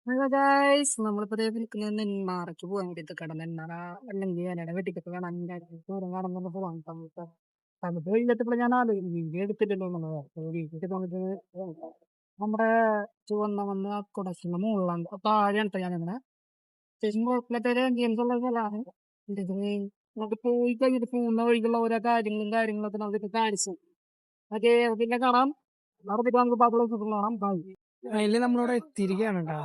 Hello guys, നമ്മളിപ്പോ ദേ വിളിക്കുന്നത് നെന്മാറയ്ക്ക് പോകാൻ വേണ്ടിയിട്ട് നെന്മാറ അല്ലെങ്കിൽ ഞാനയുടെ വെട്ടിക്കൊക്കെ കാണാൻ ദൂരം കാണുന്ന പോകാൻ തമിഴ് തമിഴ് കഴിഞ്ഞിട്ടിപ്പോൾ ഞാൻ ആലോചിക്കും വീഡിയോ എടുത്തില്ലല്ലോ എന്നുള്ളത് വീട്ടിൽ തോന്നിട്ട് നമ്മുടെ ചുവന്ന വന്ന് കുടച്ചിന്റെ മുകളിലാണ് താഴെയാണ് ട്ടോ ഞാനിങ്ങനെ ശരിക്കും കുഴപ്പമില്ലാത്ത ഗെയിംസ് ഉള്ള സ്ഥലമാണ്. നമുക്ക് പോയി കഴിഞ്ഞിട്ട് പോകുന്ന വഴിക്കുള്ള ഓരോ കാര്യങ്ങളൊക്കെ നമുക്ക് കാണിച്ചു അതെ പിന്നെ കാണാം. നടന്നിട്ട് നമുക്ക് ബാക്കിയുള്ള സുഖം കാണാം. ബൈ. അതില് നമ്മളിവിടെ എത്തിയിരിക്കുകയാണ് കേട്ടോ.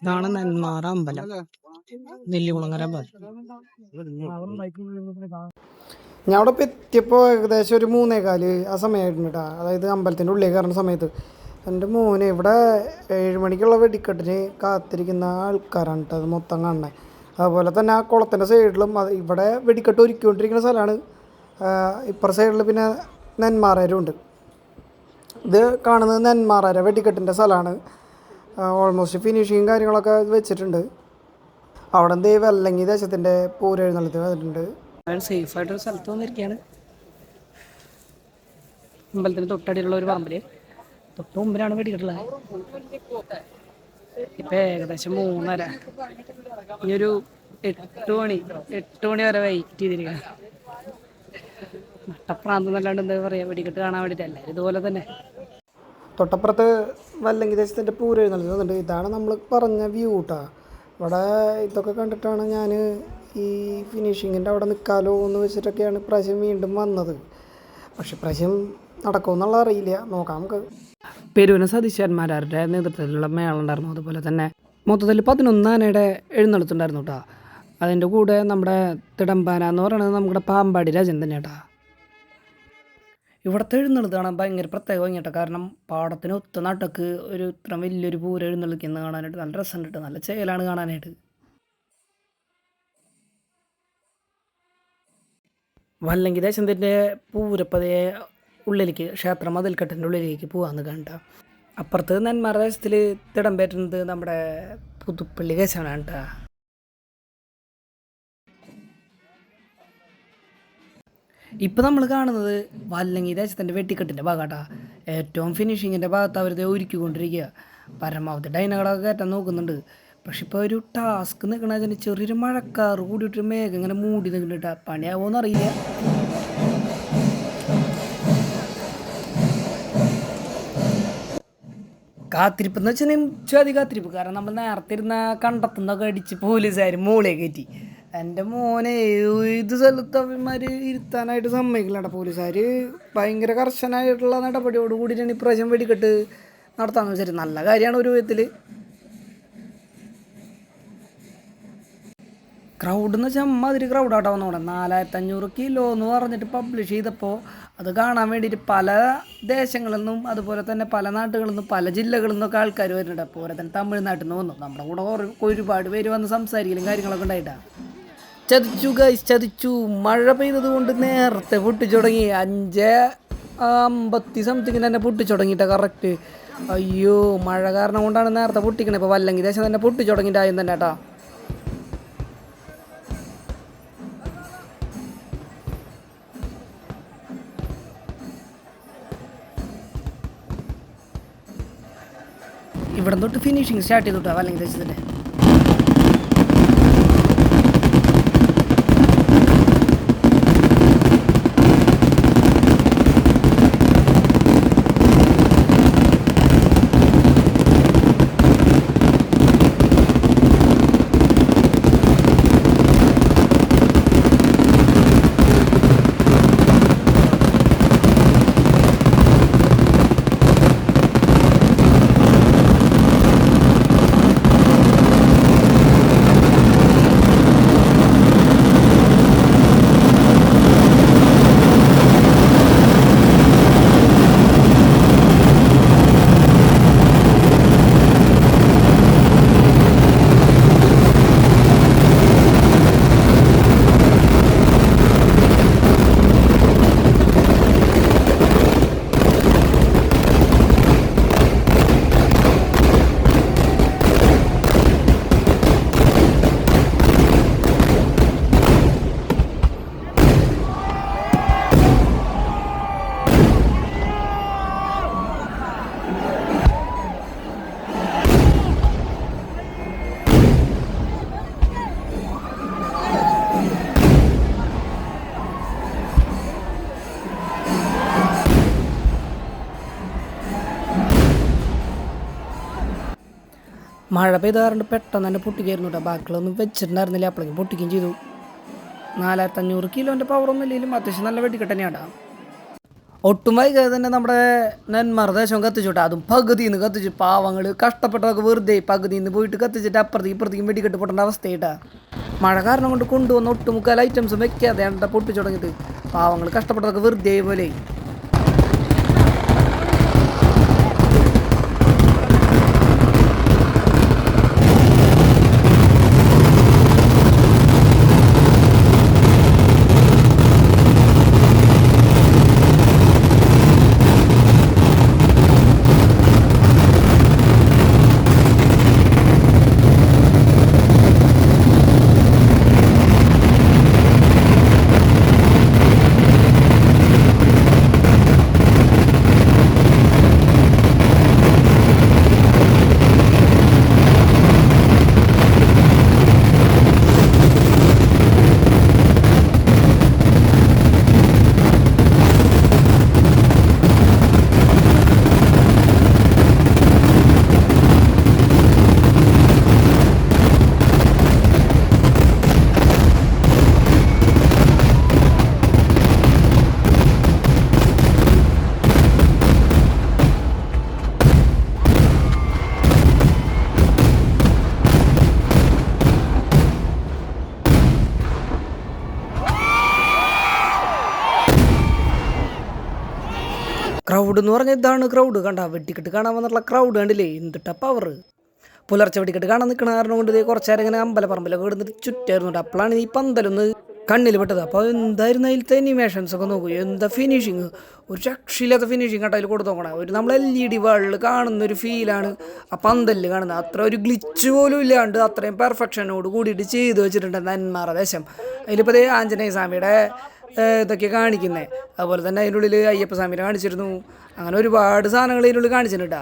ഇതാണ് നെന്മാറ അമ്പലം, നെല്ലികുളങ്ങര അമ്പലം. ഞാൻ അവിടെ ഇപ്പോൾ എത്തിയപ്പോൾ ഏകദേശം ഒരു 3:15 ആ സമയമായിരുന്നു കേട്ടോ. അതായത് അമ്പലത്തിൻ്റെ ഉള്ളിൽ കയറുന്ന സമയത്ത് എൻ്റെ മോനെ ഇവിടെ 7 മണിക്കുള്ള വെടിക്കെട്ടിന് കാത്തിരിക്കുന്ന ആൾക്കാരാണ് കേട്ടോ അത് മൊത്തം കാണുന്നത്. അതുപോലെ തന്നെ ആ കുളത്തിൻ്റെ സൈഡിലും ഇവിടെ വെടിക്കെട്ട് ഒരുക്കിക്കൊണ്ടിരിക്കുന്ന സ്ഥലമാണ്. ഇപ്പുറ സൈഡിൽ പിന്നെ നെന്മാറരും ഉണ്ട്. ഇത് കാണുന്നത് നെന്മാറ വെടിക്കെട്ടിൻ്റെ സ്ഥലമാണ്. ഓൾമോസ്റ്റ് ഫിനിഷിങ് കാര്യങ്ങളൊക്കെ വെച്ചിട്ടുണ്ട്. അവിടെ എന്ത് വെല്ലങ്ങി ദേശത്തിൻ്റെ പൂരെഴുന്നള്ളത്ത് വന്നിട്ടുണ്ട്. സേഫായിട്ടൊരു സ്ഥലത്ത് വന്നിരിക്കുകയാണ്. അമ്പലത്തിന് തൊട്ടടിയിലുള്ള ഒരു പറമ്പിൽ തൊട്ട് മുമ്പിലാണ് വെടിക്കെട്ടുള്ളത്. ഇപ്പം ഏകദേശം 3:30. ഇനിയൊരു 8 മണി വരെ വെയിറ്റ് ചെയ്തിരിക്കണം. നട്ടപ്രാന്ത് എന്നല്ലാണ്ട് എന്താ പറയുക, വെടിക്കെട്ട് കാണാൻ വേണ്ടിയിട്ട് എല്ലാവരും ഇതുപോലെ തന്നെ. തൊട്ടപ്പുറത്ത് വല്ലങ്ങി ദേശത്തിൻ്റെ പൂരെഴുന്നള്ളത്ത് വന്നിട്ടുണ്ട്. ഇതാണ് നമ്മൾ പറഞ്ഞ വ്യൂ കേട്ടോ. ഇവിടെ ഇതൊക്കെ കണ്ടിട്ടാണ് ഞാൻ ഈ ഫിനിഷിങ്ങിൻ്റെ അവിടെ നിൽക്കാലോ എന്ന് വെച്ചിട്ടൊക്കെയാണ് ഇപ്രാവശ്യം വീണ്ടും വന്നത്. പക്ഷെ ഇപ്രാവശ്യം നടക്കുമെന്നുള്ള അറിയില്ല, നോക്കാം നമുക്ക്. പെരുവന സതീശന്മാരുടെ നേതൃത്വത്തിലുള്ള മേള ഉണ്ടായിരുന്നു. അതുപോലെ തന്നെ മൊത്തത്തിൽ 11 ആനയുടെ എഴുന്നള്ളത്തുണ്ടായിരുന്നു കേട്ടോ. അതിൻ്റെ കൂടെ നമ്മുടെ തിടമ്പാന എന്ന് പറയുന്നത് നമ്മുടെ പാമ്പാടി രാജൻ തന്നെ കേട്ടോ. ഇവിടുത്തെ എഴുന്നള്ളത്ത് കാണാൻ ഭയങ്കര പ്രത്യേകം ഭംഗിയാട്ടോ. കാരണം പാടത്തിന് ഒത്ത നട്ടക്ക് ഒരു ഇത്ര വലിയൊരു പൂര എഴുന്നള്ളിക്കുന്നത് കാണാനായിട്ട് നല്ല രസമുണ്ട് കേട്ടോ. നല്ല ചേലാണ് കാണാനായിട്ട്. വല്ലങ്കി ദേശത്തിൻ്റെ പൂരപ്പതയെ ഉള്ളിലേക്ക് ക്ഷേത്ര മതിൽക്കെട്ടിൻ്റെ ഉള്ളിലേക്ക് പോകാമെന്ന് കണ്ട. അപ്പുറത്ത് നെന്മാറ ദേശത്തിൽ തിടമ്പേറ്റുന്നത് നമ്മുടെ പുതുപ്പള്ളി കേശവനാണ് കേട്ടോ. ഇപ്പം നമ്മൾ കാണുന്നത് വല്ലങ്ങി ദേശത്തിൻ്റെ വെട്ടിക്കെട്ടിൻ്റെ ഭാഗമാട്ടാ. ഏറ്റവും ഫിനിഷിങ്ങിൻ്റെ ഭാഗത്ത് അവരത് ഒരുക്കിക്കൊണ്ടിരിക്കുക. പരമാവധി ഡൈനകളൊക്കെ കയറ്റാൻ നോക്കുന്നുണ്ട്. പക്ഷെ ഇപ്പോൾ ഒരു ടാസ്ക് നിൽക്കണതിന് ചെറിയൊരു മഴക്കാറ് കൂടിയിട്ട് മേഘം ഇങ്ങനെ മൂടി നിൽക്കുന്നുണ്ട്. പണിയാവുമെന്ന് അറിയില്ല. കാത്തിരിപ്പ് എന്ന് വെച്ചാൽ കാത്തിരിപ്പ്. കാരണം നമ്മൾ നേരത്തെ ഇരുന്ന കണ്ടെത്തുന്നൊക്കെ അടിച്ച് പോലീസുകാർ മോളെ കയറ്റി. എൻ്റെ മോനെ ഏത് സ്ഥലത്ത് അവന്മാർ ഇരുത്താനായിട്ട് സമ്മതിക്കില്ല. പോലീസുകാർ ഭയങ്കര കർശനമായിട്ടുള്ള നടപടിയോട് കൂടിയിട്ടാണ് ഇപ്രാവശ്യം വെടിക്കെട്ട് നടത്താമെന്ന് വെച്ചാൽ നല്ല കാര്യമാണ് ഒരു വിധത്തിൽ. ക്രൗഡ് എന്ന് വെച്ചാൽ അമ്മാതിരി ക്രൗഡാട്ടോ വന്നോടെ. 4500 കിലോ എന്ന് പറഞ്ഞിട്ട് പബ്ലിഷ് ചെയ്തപ്പോൾ അത് കാണാൻ വേണ്ടിയിട്ട് പല ദേശങ്ങളിൽ നിന്നും അതുപോലെ തന്നെ പല നാട്ടുകളിൽ നിന്നും പല ജില്ലകളിൽ നിന്നൊക്കെ ആൾക്കാർ വരുന്നുണ്ട്. അതുപോലെ തന്നെ തമിഴ്നാട്ടിൽ നിന്ന് വന്നു. നമ്മുടെ കൂടെ ഒരുപാട് പേര് വന്ന് സംസാരിക്കലും കാര്യങ്ങളൊക്കെ ഉണ്ടായിട്ടാണ്. ചതിച്ചു ഗൈസ്, ചതിച്ചു. മഴ പെയ്തത് കൊണ്ട് നേരത്തെ പൊട്ടിച്ചു തുടങ്ങി. 5:50 സംതിങ്ങിന് തന്നെ പൊട്ടിച്ചു തുടങ്ങിയിട്ടാണ് കറക്റ്റ്. അയ്യോ, മഴ കാരണം കൊണ്ടാണ് നേരത്തെ പൊട്ടിക്കണേ. ഇപ്പോൾ വല്ലങ്ങി ദേശം തന്നെ പൊട്ടിച്ചു തുടങ്ങിയിട്ടായും തന്നെ കേട്ടോ. ഇവിടെ തൊട്ട് ഫിനിഷിങ് സ്റ്റാർട്ട് ചെയ്തു വല്ലങ്ങി ദേശത്തിൻ്റെ. മഴ പെയ്ത കാരണം പെട്ടെന്ന് തന്നെ പൊട്ടിക്കായിരുന്നു കേട്ടോ. ബാക്കിയുള്ളൊന്നും വെച്ചിട്ടുണ്ടായിരുന്നില്ല, അപ്പോഴേക്കും പൊട്ടിക്കുകയും ചെയ്തു. 4500 കിലോൻ്റെ പവറൊന്നും ഇല്ലെങ്കിലും അത്യാവശ്യം നല്ല വെടിക്കെട്ട് തന്നെയാണ്. ഒട്ടും വൈകാതെ തന്നെ നമ്മുടെ നെന്മാർ ദേശം കത്തിച്ചു കേട്ടോ. അതും പകുതിയിൽ നിന്ന് കത്തിച്ചു. പാവങ്ങൾ കഷ്ടപ്പെട്ടതൊക്കെ വെറുതെ പകുതിയിൽ നിന്ന് പോയിട്ട് കത്തിച്ചിട്ട് അപ്പുറത്തേക്ക് ഇപ്പുറത്തേക്കും വെടിക്കെട്ട് പൊട്ടേണ്ട അവസ്ഥയായിട്ടാ. മഴ കാരണം കൊണ്ട് കൊണ്ടുവന്ന ഒട്ടുമുക്കാൽ ഐറ്റംസും വെക്കാതെയാണ് പൊട്ടിച്ചു തുടങ്ങിയത്. പാവങ്ങൾ കഷ്ടപ്പെട്ടതൊക്കെ വെറുതെ പോലെ. ക്രൗഡ് എന്ന് പറഞ്ഞാൽ ഇതാണ് ക്രൗഡ്. കണ്ട വെടിക്കെട്ട് കാണാൻ വന്നിട്ടുള്ള ക്രൗഡ് കണ്ടില്ലേ, എന്തിട്ടാ പവർ. പുലർച്ചെ വെടിക്കെട്ട് കാണാൻ നിൽക്കുന്ന കാരണം കൊണ്ട് കുറച്ച് നേരം ഇങ്ങനെ അമ്പലപ്പറമ്പിലൊക്കെ ഇടുന്നിട്ട് ചുറ്റായിരുന്നു. അപ്പോഴാണ് ഈ പന്തലൊന്ന് കണ്ണിൽ പെട്ടത്. അപ്പോൾ എന്തായിരുന്നു അതിലത്തെ അനിമേഷൻസ് ഒക്കെ നോക്കൂ, എന്താ ഫിനിഷിങ്, ഒരു രക്ഷയില്ലാത്ത ഫിനിഷിങ് കേട്ടോ അതിൽ കൊടുത്ത് നോക്കണം. ഒരു നമ്മൾ LED വാളിൽ കാണുന്നൊരു ഫീലാണ് ആ പന്തലിൽ കാണുന്നത്. അത്ര ഒരു ഗ്ലിച്ച് പോലും ഇല്ലാണ്ട് അത്രയും പെർഫെക്ഷനോട് കൂടിയിട്ട് ചെയ്ത് വെച്ചിട്ടുണ്ട് നെന്മാറ ദേശം. അതിലിപ്പോൾ ആഞ്ജനേയ സ്വാമിയുടെ ഇതൊക്കെ കാണിക്കുന്നത്. അതുപോലെ തന്നെ അതിൻ്റെ ഉള്ളിൽ അയ്യപ്പ സ്വാമിനെ കാണിച്ചിരുന്നു. അങ്ങനെ ഒരുപാട് സാധനങ്ങൾ അതിനുള്ളിൽ കാണിച്ചിട്ടുണ്ടാ.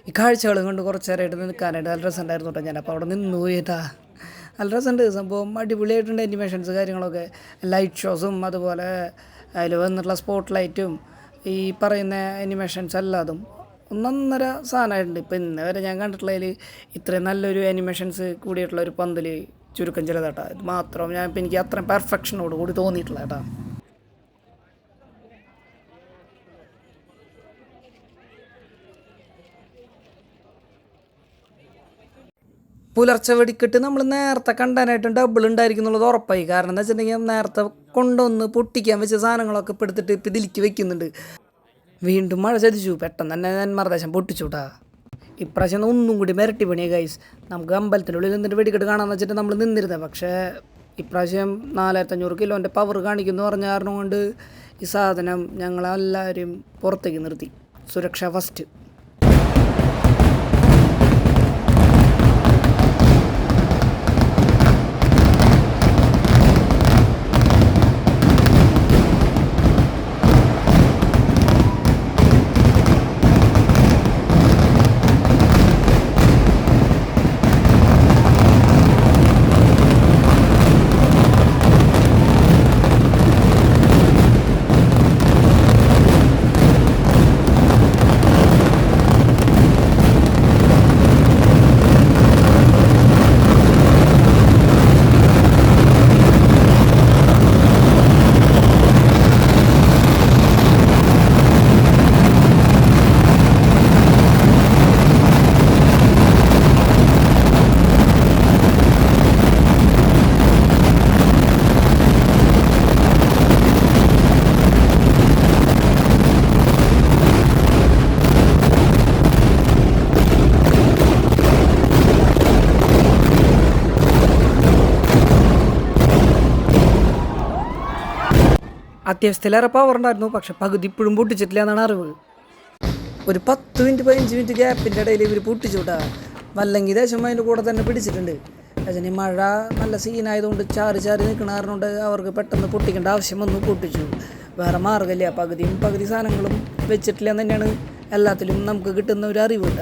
ഈ കാഴ്ചകൾ കൊണ്ട് കുറച്ച് നേരമായിട്ട് നിൽക്കാനായിട്ട് നല്ല രസമുണ്ടായിരുന്നു കേട്ടോ. ഞാനപ്പോൾ അവിടെ നിന്ന് പോയിട്ടാ. നല്ല രസമുണ്ട് സംഭവം, അടിപൊളിയായിട്ടുണ്ട് അനിമേഷൻസ് കാര്യങ്ങളൊക്കെ. ലൈറ്റ് ഷോസും അതുപോലെ അതിൽ വന്നിട്ടുള്ള സ്പോട്ട് ലൈറ്റും ഈ പറയുന്ന അനിമേഷൻസ് എല്ലാതും ഒന്നൊന്നര സാധനമായിട്ടുണ്ട്. ഇപ്പോൾ ഇന്ന് വരെ ഞാൻ കണ്ടിട്ടുള്ളതിൽ ഇത്രയും നല്ലൊരു അനിമേഷൻസ് കൂടിയിട്ടുള്ള ഒരു പന്തൽ ചുരുക്കം ചിലതാട്ടാ. ഇത് മാത്രം ഇപ്പം എനിക്ക് അത്രയും പെർഫെക്ഷനോട് കൂടി തോന്നിയിട്ടുള്ള കേട്ടോ. പുലർച്ചെ വെടിക്കെട്ട് നമ്മൾ നേരത്തെ കണ്ടാനായിട്ടും ഡബിൾ ഉണ്ടായിരിക്കും എന്നുള്ളത് ഉറപ്പായി. കാരണം എന്താ വെച്ചിട്ടുണ്ടെങ്കിൽ നേരത്തെ കൊണ്ടുവന്ന് പൊട്ടിക്കാൻ വെച്ച സാധനങ്ങളൊക്കെ ഇപ്പോൾ എടുത്തിട്ട് ഇപ്പോൾ ഇതിലേക്ക് വെക്കുന്നുണ്ട്. വീണ്ടും മഴ ചതിച്ചു, പെട്ടെന്ന് തന്നെ നെന്മാർ ദേശം പൊട്ടിച്ചുട്ടാ. ഇപ്രാവശ്യം ഒന്നും കൂടി മിരട്ടി പണിയാ ഗൈസ്. നമുക്ക് അമ്പലത്തിനുള്ളിൽ നിന്നിട്ട് വെടിക്കെട്ട് കാണാമെന്ന് വെച്ചിട്ട് നമ്മൾ നിന്നിരുന്നത്. പക്ഷേ ഇപ്രാവശ്യം 4500 കിലോൻ്റെ പവർ കാണിക്കുന്നു പറഞ്ഞ കാരണം കൊണ്ട് ഈ സാധനം ഞങ്ങളെല്ലാവരും പുറത്തേക്ക് നിർത്തി. സുരക്ഷ ഫസ്റ്റ്. അത്യാവശ്യത്തിലേറെ പവർ ഉണ്ടായിരുന്നു. പക്ഷെ പകുതി ഇപ്പോഴും പൊട്ടിച്ചിട്ടില്ല എന്നാണ് അറിവ്. ഒരു 10 മിനിറ്റ് 15 മിനിറ്റ് ഗ്യാപ്പിൻ്റെ ഇടയിൽ ഇവർ പൊട്ടിച്ചുവിട്ടാ. വല്ലെങ്കിൽ ദേശം അതിൻ്റെ കൂടെ തന്നെ പിടിച്ചിട്ടുണ്ട്. അതിന് മഴ നല്ല സീനായതുകൊണ്ട് ചാറി ചാറി നിൽക്കണ കാരണം കൊണ്ട് അവർക്ക് പെട്ടെന്ന് പൊട്ടിക്കേണ്ട ആവശ്യം വന്നു, പൊട്ടിച്ചു. വേറെ മാർഗ്ഗമില്ല. പകുതി സാധനങ്ങളും വെച്ചിട്ടില്ല എന്ന് തന്നെയാണ് എല്ലാത്തിലും നമുക്ക് കിട്ടുന്ന ഒരു അറിവില്ല.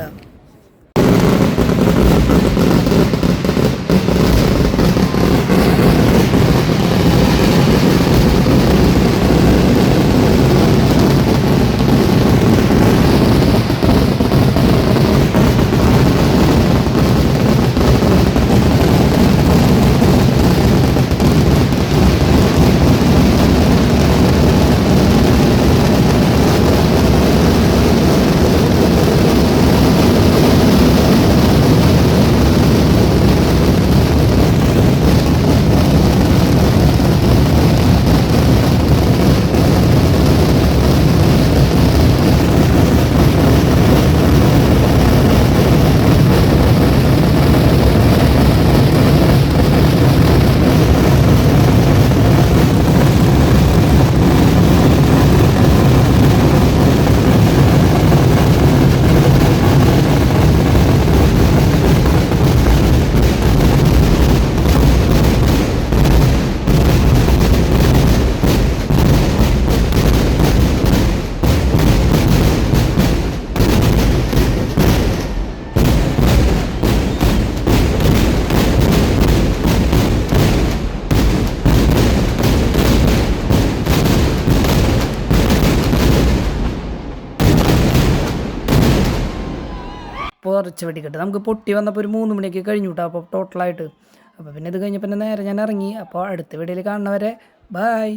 കുറച്ച് വെടിക്കെട്ട് നമുക്ക് പൊട്ടി വന്നപ്പോൾ ഒരു 3 മണിയൊക്കെ കഴിഞ്ഞു കേട്ടോ അപ്പോൾ ടോട്ടലായിട്ട്. അപ്പോൾ പിന്നെ ഇത് കഴിഞ്ഞപ്പോൾ നേരെ ഞാൻ ഇറങ്ങി. അപ്പോൾ അടുത്ത വീഡിയോയിൽ കാണുന്നവരെ ബൈ.